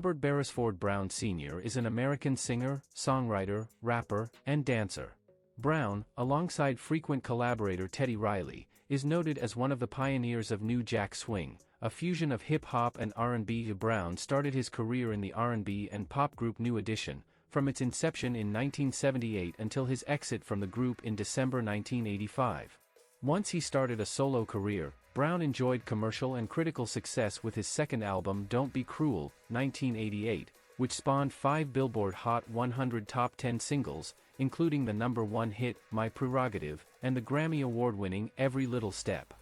Robert Barisford Brown Sr. is an American singer, songwriter, rapper, and dancer. Brown, alongside frequent collaborator Teddy Riley, is noted as one of the pioneers of New Jack Swing, a fusion of hip-hop and R&B. Brown started his career in the R&B and pop group New Edition, from its inception in 1978 until his exit from the group in December 1985. Once he started a solo career, Brown enjoyed commercial and critical success with his second album Don't Be Cruel, 1988, which spawned 5 Billboard Hot 100 Top 10 singles, including the #1 hit, My Prerogative, and the Grammy Award-winning Every Little Step.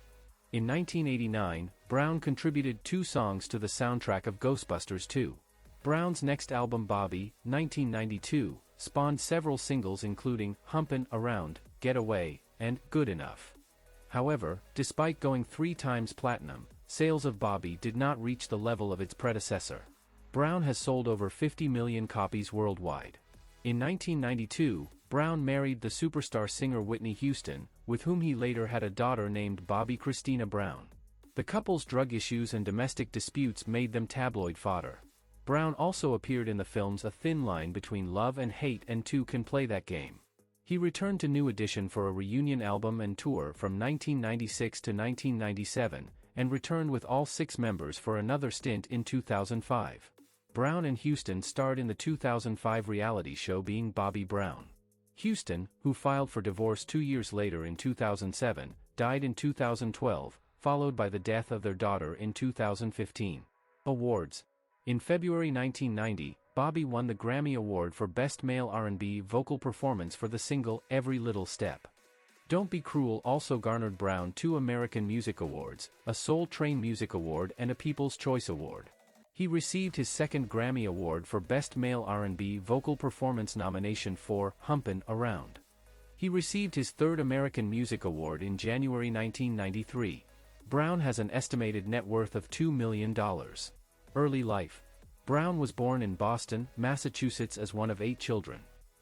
In 1989, Brown contributed 2 songs to the soundtrack of Ghostbusters 2. Brown's next album Bobby, 1992, spawned several singles including Humpin' Around, Get Away, and Good Enough. However, despite going 3 times platinum, sales of Bobby did not reach the level of its predecessor. Brown has sold over 50 million copies worldwide. In 1992, Brown married the superstar singer Whitney Houston, with whom he later had a daughter named Bobby Christina Brown. The couple's drug issues and domestic disputes made them tabloid fodder. Brown also appeared in the films A Thin Line Between Love and Hate and Two Can Play That Game. He returned to New Edition for a reunion album and tour from 1996 to 1997, and returned with all 6 members for another stint in 2005. Brown and Houston starred in the 2005 reality show Being Bobby Brown. Houston, who filed for divorce 2 years later in 2007, died in 2012, followed by the death of their daughter in 2015. Awards. In February 1990, Bobby won the Grammy Award for Best Male R&B Vocal Performance for the single Every Little Step. Don't Be Cruel also garnered Brown 2 American Music Awards, a Soul Train Music Award and a People's Choice Award. He received his second Grammy Award for Best Male R&B Vocal Performance nomination for Humpin' Around. He received his 3rd American Music Award in January 1993. Brown has an estimated net worth of $2 million. Early life. Brown was born in Boston, Massachusetts as one of 8 children.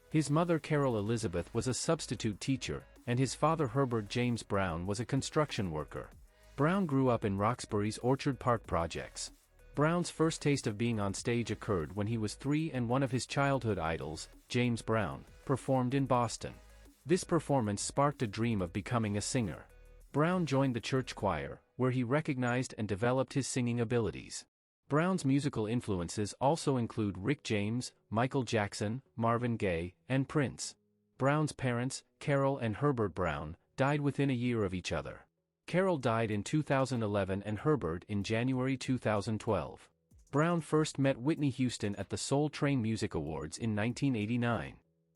His mother Carol Elizabeth was a substitute teacher, and his father Herbert James Brown was a construction worker. Brown grew up in Roxbury's Orchard Park projects. Brown's first taste of being on stage occurred when he was 3 and one of his childhood idols, James Brown, performed in Boston. This performance sparked a dream of becoming a singer. Brown joined the church choir, where he recognized and developed his singing abilities. Brown's musical influences also include Rick James, Michael Jackson, Marvin Gaye, and Prince. Brown's parents, Carol and Herbert Brown, died within a year of each other. Carol died in 2011 and Herbert in January 2012. Brown first met Whitney Houston at the Soul Train Music Awards in 1989.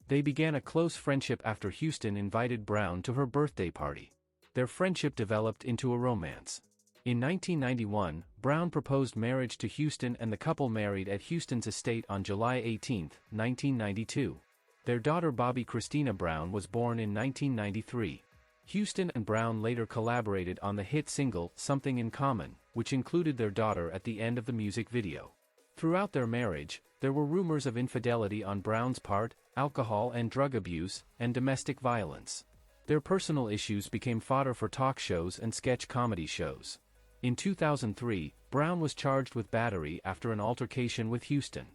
They began a close friendship after Houston invited Brown to her birthday party. Their friendship developed into a romance. In 1991, Brown proposed marriage to Houston and the couple married at Houston's estate on July 18, 1992. Their daughter Bobby Christina Brown was born in 1993. Houston and Brown later collaborated on the hit single Something in Common, which included their daughter at the end of the music video. Throughout their marriage, there were rumors of infidelity on Brown's part, alcohol and drug abuse, and domestic violence. Their personal issues became fodder for talk shows and sketch comedy shows. In 2003, Brown was charged with battery after an altercation with Houston.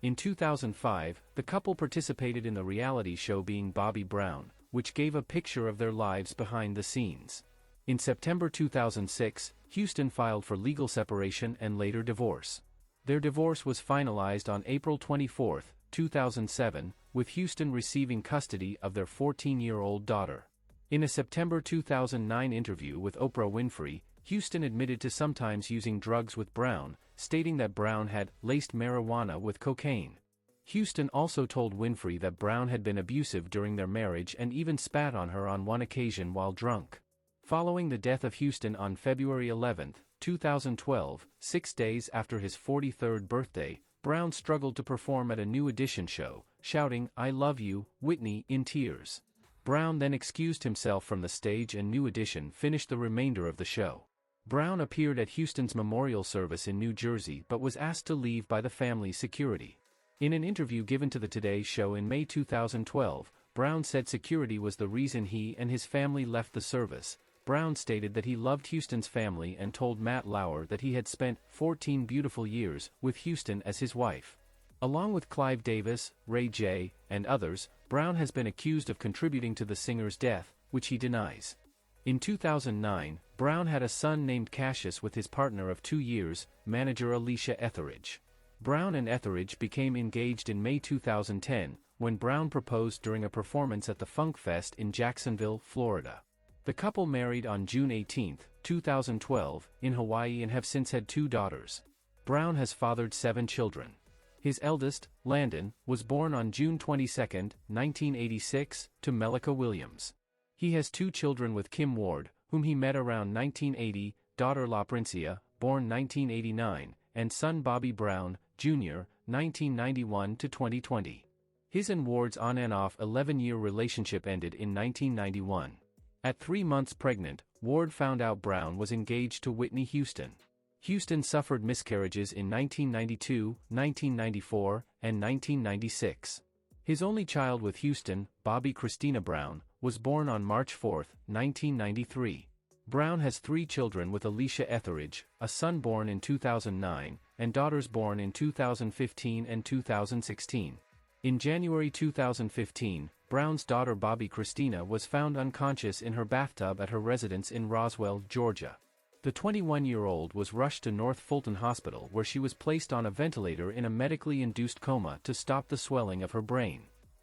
In 2005, the couple participated in the reality show Being Bobby Brown, which gave a picture of their lives behind the scenes. In September 2006, Houston filed for legal separation and later divorce. Their divorce was finalized on April 24, 2007, with Houston receiving custody of their 14-year-old daughter. In a September 2009 interview with Oprah Winfrey, Houston admitted to sometimes using drugs with Brown, stating that Brown had laced marijuana with cocaine. Houston also told Winfrey that Brown had been abusive during their marriage and even spat on her on one occasion while drunk. Following the death of Houston on February 11, 2012, 6 days after his 43rd birthday, Brown struggled to perform at a New Edition show, shouting, "I love you, Whitney," in tears. Brown then excused himself from the stage and New Edition finished the remainder of the show. Brown appeared at Houston's memorial service in New Jersey but was asked to leave by the family's security. In an interview given to the Today Show in May 2012, Brown said security was the reason he and his family left the service, Brown stated that he loved Houston's family and told Matt Lauer that he had spent 14 beautiful years with Houston as his wife. Along with Clive Davis, Ray J., and others, Brown has been accused of contributing to the singer's death, which he denies. In 2009, Brown had a son named Cassius with his partner of 2 years, manager Alicia Etheridge. Brown and Etheridge became engaged in May 2010, when Brown proposed during a performance at the Funk Fest in Jacksonville, Florida. The couple married on June 18, 2012, in Hawaii and have since had 2 daughters. Brown has fathered 7 children. His eldest, Landon, was born on June 22, 1986, to Melika Williams. He has 2 children with Kim Ward, whom he met around 1980, daughter La Princia, born 1989, and son Bobby Brown, Jr., 1991 to 2020. His and Ward's on and off 11-year relationship ended in 1991. At 3 months pregnant, Ward found out Brown was engaged to Whitney Houston. Houston suffered miscarriages in 1992, 1994, and 1996. His only child with Houston, Bobby Christina Brown, was born on March 4, 1993. Brown has 3 children with Alicia Etheridge, a son born in 2009, and daughters born in 2015 and 2016. In January 2015, Brown's daughter Bobby Christina was found unconscious in her bathtub at her residence in Roswell, Georgia. The 21-year-old was rushed to North Fulton Hospital where she was placed on a ventilator in a medically induced coma to stop the swelling of her brain.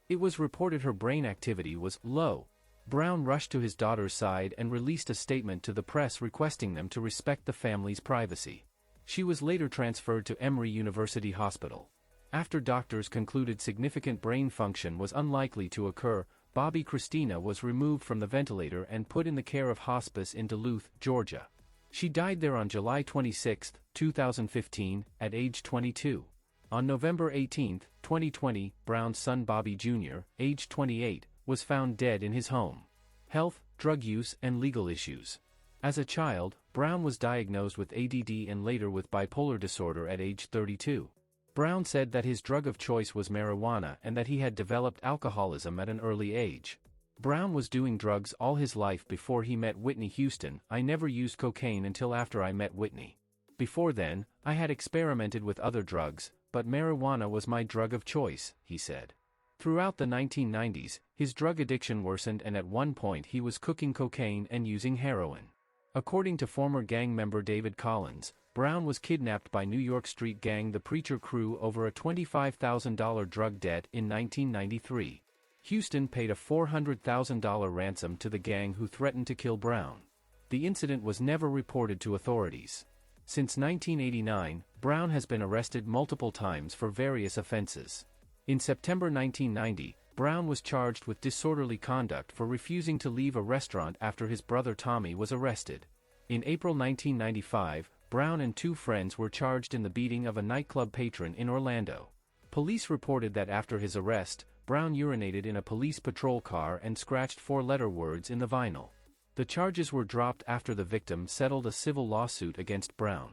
It was reported her brain activity was low. Brown rushed to his daughter's side and released a statement to the press requesting them to respect the family's privacy. She was later transferred to Emory University Hospital. After doctors concluded significant brain function was unlikely to occur, Bobby Christina was removed from the ventilator and put in the care of hospice in Duluth, Georgia. She died there on July 26, 2015, at age 22. On November 18, 2020, Brown's son Bobby Jr., age 28, was found dead in his home. Health, drug use, and legal issues. As a child, Brown was diagnosed with ADD and later with bipolar disorder at age 32. Brown said that his drug of choice was marijuana and that he had developed alcoholism at an early age. Brown was doing drugs all his life before he met Whitney Houston. I never used cocaine until after I met Whitney. Before then, I had experimented with other drugs, but marijuana was my drug of choice, he said. Throughout the 1990s, his drug addiction worsened and at one point he was cooking cocaine and using heroin. According to former gang member David Collins, Brown was kidnapped by New York street gang The Preacher Crew over a $25,000 drug debt in 1993. Houston paid a $400,000 ransom to the gang who threatened to kill Brown. The incident was never reported to authorities. Since 1989, Brown has been arrested multiple times for various offenses. In September 1990, Brown was charged with disorderly conduct for refusing to leave a restaurant after his brother Tommy was arrested. In April 1995, Brown and 2 friends were charged in the beating of a nightclub patron in Orlando. Police reported that after his arrest, Brown urinated in a police patrol car and scratched 4-letter words in the vinyl. The charges were dropped after the victim settled a civil lawsuit against Brown.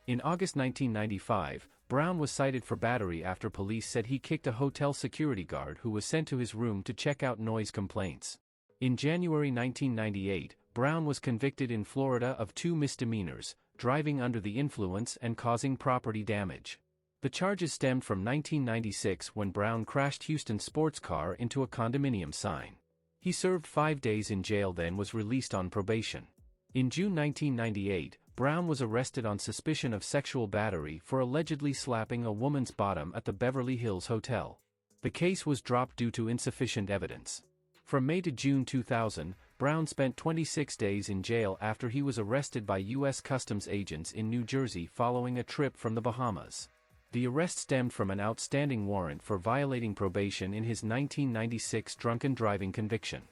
In August 1995, Brown was cited for battery after police said he kicked a hotel security guard who was sent to his room to check out noise complaints. In January 1998, Brown was convicted in Florida of 2 misdemeanors, driving under the influence and causing property damage. The charges stemmed from 1996 when Brown crashed Houston's sports car into a condominium sign. He served 5 days in jail then was released on probation. In June 1998, Brown was arrested on suspicion of sexual battery for allegedly slapping a woman's bottom at the Beverly Hills Hotel. The case was dropped due to insufficient evidence. From May to June 2000, Brown spent 26 days in jail after he was arrested by U.S. Customs agents in New Jersey following a trip from the Bahamas. The arrest stemmed from an outstanding warrant for violating probation in his 1996 drunken driving conviction.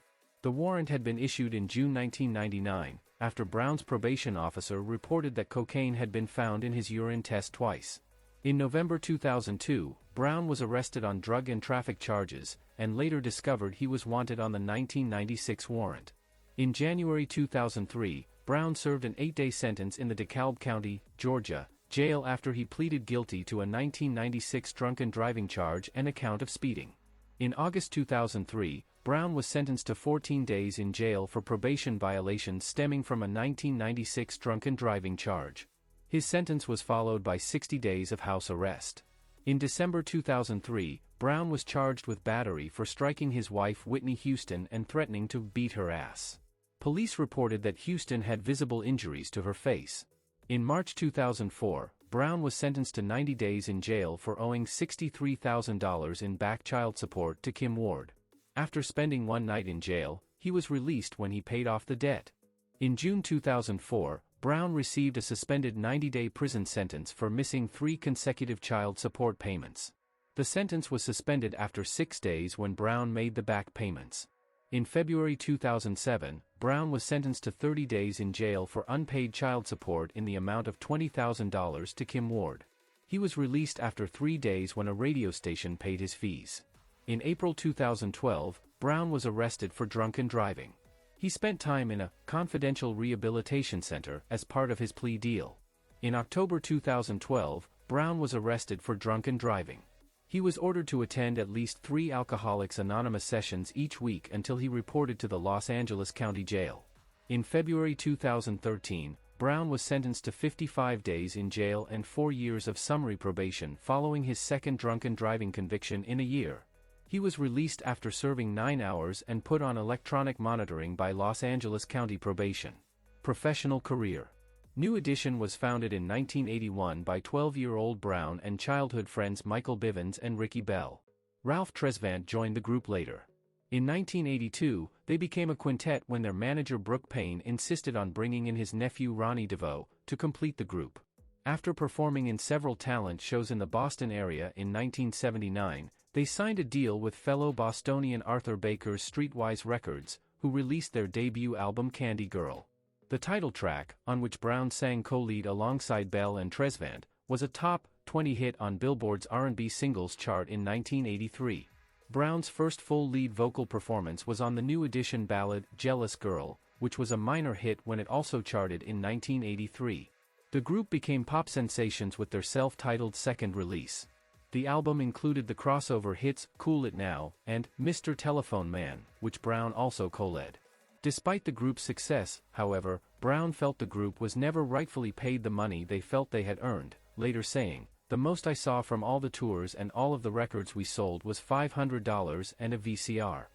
The warrant had been issued in June 1999, after Brown's probation officer reported that cocaine had been found in his urine test twice. In November 2002, Brown was arrested on drug and traffic charges, and later discovered he was wanted on the 1996 warrant. In January 2003, Brown served an 8-day sentence in the DeKalb County, Georgia, jail after he pleaded guilty to a 1996 drunken driving charge and a count of speeding. In August 2003, Brown was sentenced to 14 days in jail for probation violations stemming from a 1996 drunken driving charge. His sentence was followed by 60 days of house arrest. In December 2003, Brown was charged with battery for striking his wife Whitney Houston and threatening to beat her ass. Police reported that Houston had visible injuries to her face. In March 2004, Brown was sentenced to 90 days in jail for owing $63,000 in back child support to Kim Ward. After spending one night in jail, he was released when he paid off the debt. In June 2004, Brown received a suspended 90-day prison sentence for missing 3 consecutive child support payments. The sentence was suspended after 6 days when Brown made the back payments. In February 2007, Brown was sentenced to 30 days in jail for unpaid child support in the amount of $20,000 to Kim Ward. He was released after 3 days when a radio station paid his fees. In April 2012, Brown was arrested for drunken driving. He spent time in a confidential rehabilitation center as part of his plea deal. In October 2012, Brown was arrested for drunken driving. He was ordered to attend at least 3 Alcoholics Anonymous sessions each week until he reported to the Los Angeles County Jail. In February 2013, Brown was sentenced to 55 days in jail and 4 years of summary probation following his second drunken driving conviction in a year. He was released after serving 9 hours and put on electronic monitoring by Los Angeles County Probation. Professional career. New Edition was founded in 1981 by 12-year-old Brown and childhood friends Michael Bivens and Ricky Bell. Ralph Tresvant joined the group later. In 1982, they became a quintet when their manager Brooke Payne insisted on bringing in his nephew Ronnie DeVoe to complete the group. After performing in several talent shows in the Boston area in 1979, they signed a deal with fellow Bostonian Arthur Baker's Streetwise Records, who released their debut album Candy Girl. The title track, on which Brown sang co-lead alongside Bell and Tresvant, was a top 20 hit on Billboard's R&B singles chart in 1983. Brown's first full lead vocal performance was on the New Edition ballad Jealous Girl, which was a minor hit when it also charted in 1983. The group became pop sensations with their self-titled second release. The album included the crossover hits Cool It Now and Mr. Telephone Man, which Brown also co-led. Despite the group's success, however, Brown felt the group was never rightfully paid the money they felt they had earned, later saying, "The most I saw from all the tours and all of the records we sold was $500 and a VCR."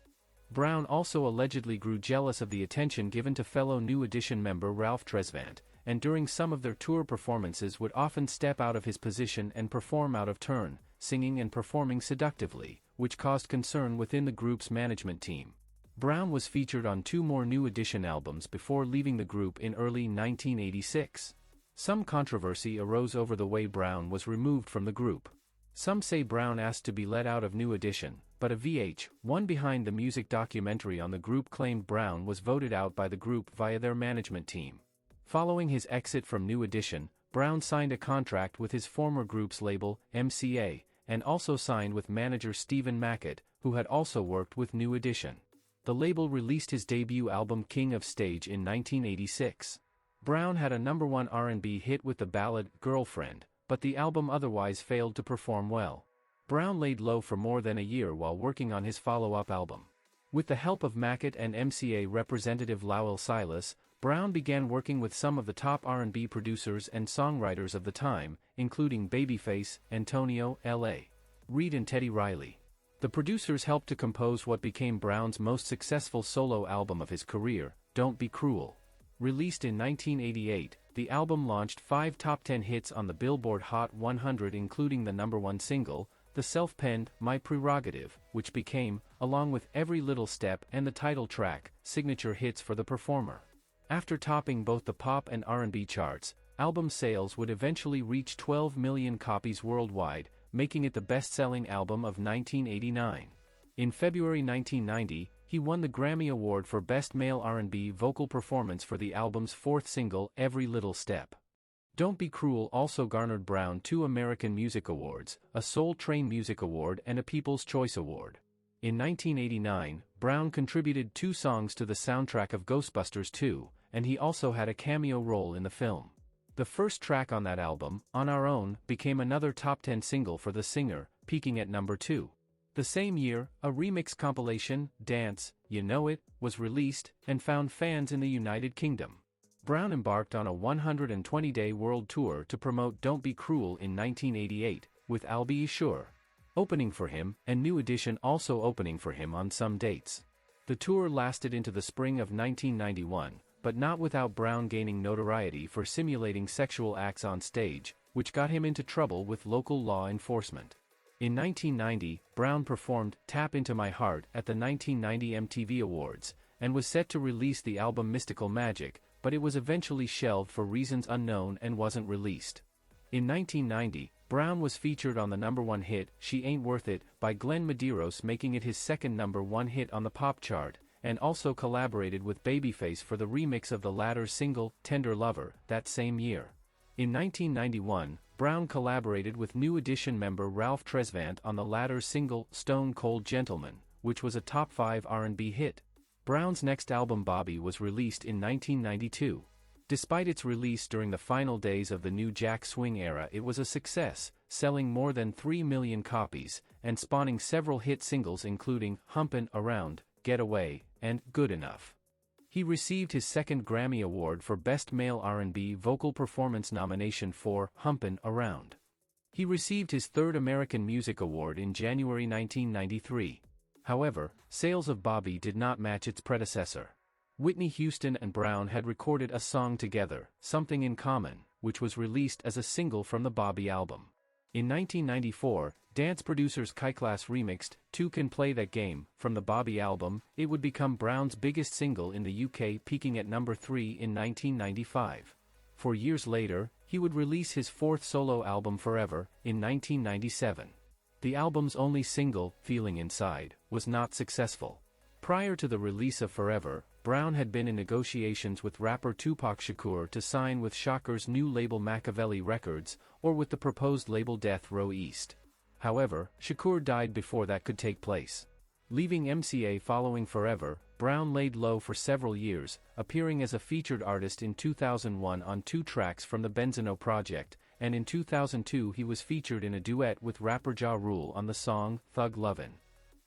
Brown also allegedly grew jealous of the attention given to fellow New Edition member Ralph Tresvant, and during some of their tour performances would often step out of his position and perform out of turn, singing and performing seductively, which caused concern within the group's management team. Brown was featured on 2 more New Edition albums before leaving the group in early 1986. Some controversy arose over the way Brown was removed from the group. Some say Brown asked to be let out of New Edition, but a VH1 Behind the Music documentary on the group claimed Brown was voted out by the group via their management team. Following his exit from New Edition, Brown signed a contract with his former group's label, MCA, and also signed with manager Stephen Mackett, who had also worked with New Edition. The label released his debut album King of Stage in 1986. Brown had a #1 R&B hit with the ballad Girlfriend, but the album otherwise failed to perform well. Brown laid low for more than a year while working on his follow-up album. With the help of Mackett and MCA representative Lowell Silas, Brown began working with some of the top R&B producers and songwriters of the time, including Babyface, Antonio, L.A. Reid and Teddy Riley. The producers helped to compose what became Brown's most successful solo album of his career, Don't Be Cruel. Released in 1988, the album launched 5 top 10 hits on the Billboard Hot 100 including the #1 single, the self-penned My Prerogative, which became, along with Every Little Step and the title track, signature hits for the performer. After topping both the pop and R&B charts, album sales would eventually reach 12 million copies worldwide, making it the best-selling album of 1989. In February 1990, he won the Grammy Award for Best Male R&B Vocal Performance for the album's 4th single, Every Little Step. Don't Be Cruel also garnered Brown 2 American Music Awards, a Soul Train Music Award and a People's Choice Award. In 1989, Brown contributed 2 songs to the soundtrack of Ghostbusters 2, and he also had a cameo role in the film. The first track on that album, On Our Own, became another top 10 single for the singer, peaking at #2. The same year, a remix compilation, Dance, You Know It, was released, and found fans in the United Kingdom. Brown embarked on a 120-day world tour to promote Don't Be Cruel in 1988, with I'll Be Sure opening for him, and New Edition also opening for him on some dates. The tour lasted into the spring of 1991, but not without Brown gaining notoriety for simulating sexual acts on stage, which got him into trouble with local law enforcement. In 1990, Brown performed Tap Into My Heart at the 1990 MTV Awards, and was set to release the album Mystical Magic, but it was eventually shelved for reasons unknown and wasn't released. In 1990, Brown was featured on the #1 hit, She Ain't Worth It, by Glenn Medeiros, making it his second #1 hit on the pop chart, and also collaborated with Babyface for the remix of the latter's single, Tender Lover, that same year. In 1991, Brown collaborated with New Edition member Ralph Tresvant on the latter's single, Stone Cold Gentleman, which was a top 5 R&B hit. Brown's next album Bobby was released in 1992. Despite its release during the final days of the New Jack Swing era, it was a success, selling more than 3 million copies, and spawning several hit singles including Humpin' Around, Get Away, and Good Enough. He received his second Grammy Award for Best Male R&B Vocal Performance nomination for Humpin' Around. He received his third American Music Award in January 1993. However, sales of Bobby did not match its predecessor. Whitney Houston and Brown had recorded a song together, Something in Common, which was released as a single from the Bobby album. In 1994, dance producers Kyklass remixed Two Can Play That Game from the Bobby album. It would become Brown's biggest single in the UK, peaking at #3 in 1995. 4 years later, he would release his fourth solo album Forever, in 1997. The album's only single, Feeling Inside, was not successful. Prior to the release of Forever, Brown had been in negotiations with rapper Tupac Shakur to sign with Shocker's new label Machiavelli Records, or with the proposed label Death Row East. However, Shakur died before that could take place. Leaving MCA following Forever, Brown laid low for several years, appearing as a featured artist in 2001 on 2 tracks from the Benzino Project, and in 2002 he was featured in a duet with rapper Ja Rule on the song Thug Lovin'.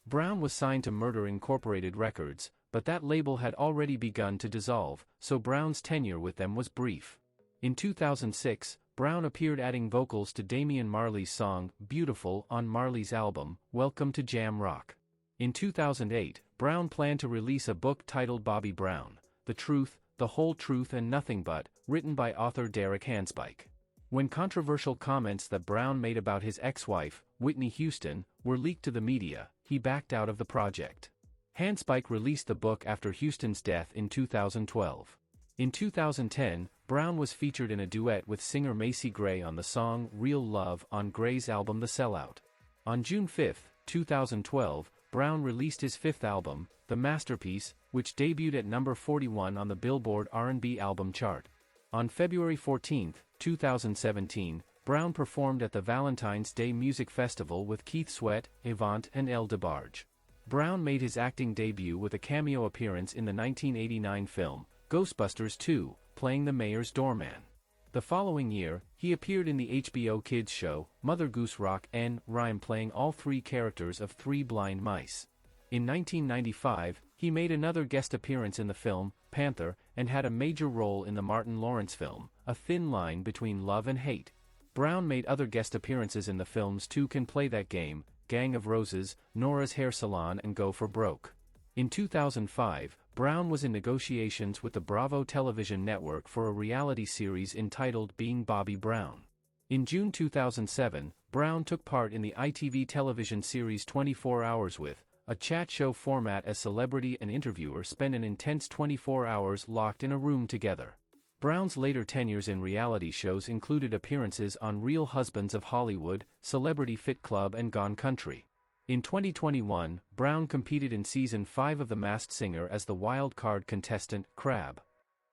Brown was signed to Murder Incorporated Records, but that label had already begun to dissolve, so Brown's tenure with them was brief. In 2006, Brown appeared adding vocals to Damian Marley's song Beautiful on Marley's album, Welcome to Jam Rock. In 2008, Brown planned to release a book titled Bobby Brown, The Truth, The Whole Truth and Nothing But, written by author Derek Handspike. When controversial comments that Brown made about his ex-wife, Whitney Houston, were leaked to the media, he backed out of the project. Handspike released the book after Houston's death in 2012. In 2010, Brown was featured in a duet with singer Macy Gray on the song Real Love on Gray's album The Sellout. On June 5, 2012, Brown released his fifth album, The Masterpiece, which debuted at number 41 on the Billboard R&B album chart. On February 14, 2017, Brown performed at the Valentine's Day Music Festival with Keith Sweat, Avant and El DeBarge. Brown made his acting debut with a cameo appearance in the 1989 film, Ghostbusters 2, playing the mayor's doorman. The following year, he appeared in the HBO Kids show, Mother Goose Rock and Rhyme, playing all 3 characters of 3 blind mice. In 1995, he made another guest appearance in the film, Panther, and had a major role in the Martin Lawrence film, A Thin Line Between Love and Hate. Brown made other guest appearances in the films Two Can Play That Game, Gang of Roses, Nora's Hair Salon and Go for Broke. In 2005, Brown was in negotiations with the Bravo television network for a reality series entitled Being Bobby Brown. In June 2007, Brown took part in the ITV television series 24 Hours With, a chat show format as celebrity and interviewer spent an intense 24 hours locked in a room together. Brown's later tenures in reality shows included appearances on Real Husbands of Hollywood, Celebrity Fit Club and Gone Country. In 2021, Brown competed in Season 5 of The Masked Singer as the wild card contestant, Crab.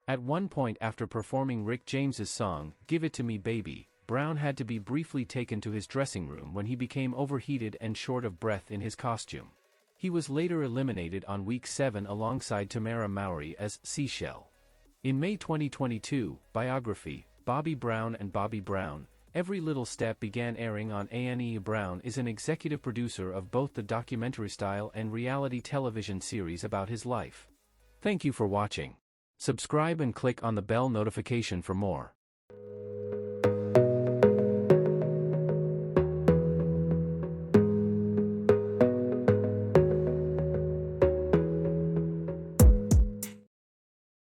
At one point after performing Rick James's song, Give It To Me Baby, Brown had to be briefly taken to his dressing room when he became overheated and short of breath in his costume. He was later eliminated on Week 7 alongside Tamara Mowry as Seashell. In May 2022, biography, Bobby Brown and Bobby Brown, Every Little Step began airing on A&E. Brown is an executive producer of both the documentary-style and reality television series about his life. Thank you for watching. Subscribe and click on the bell notification for more.